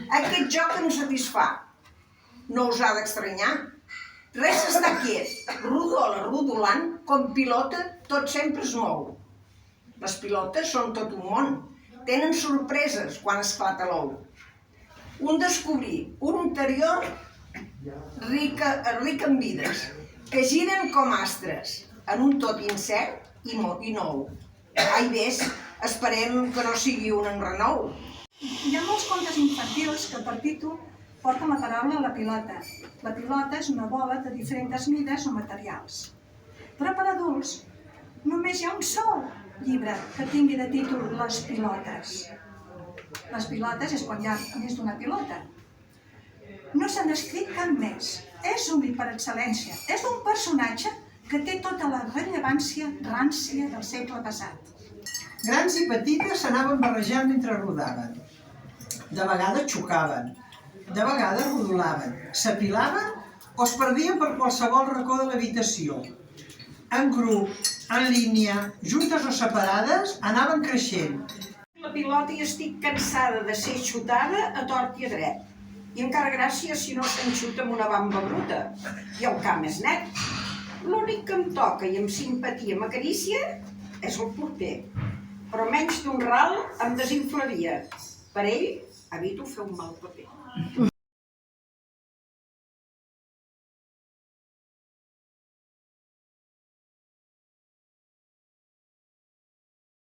Aquest joc ens satisfà. No us ha d'estranyar. Res està quiet. Rodola, rodolant, com pilota, tot sempre es mou. Les pilotes són tot un món. Tenen sorpreses quan esclata l'ou. Un descobrir, un interior ric en vides, que giren com astres, en un tot incert i nou. Ai, ves, esperem que no sigui un enrenou. Hi ha molts contes infantils que per títol porten la paraula la pilota. La pilota és una bola de diferents mides o materials. Però per adults només hi ha un sol llibre que tingui de títol Les pilotes. Les pilotes és quan hi ha més d'una pilota. No s'ha escrit cap més. És un per excel·lència. És un personatge que té tota la rellevància rància del segle passat. Grans i petites s'anaven barrejant mentre rodaven. De vegades xocaven, de vegades rodolaven, s'apilaven o es perdien per qualsevol racó de l'habitació. En grup, en línia, juntes o separades, anaven creixent. La pilota i estic cansada de ser xutada a tort i a dret. I encara gràcies si no s'enxuta amb una bamba bruta. I el camp és net. L'únic que em toca i amb simpatia m'acaricia és el porter. Però menys d'un ral em desinflaria. Per ell evito fer un mal paper.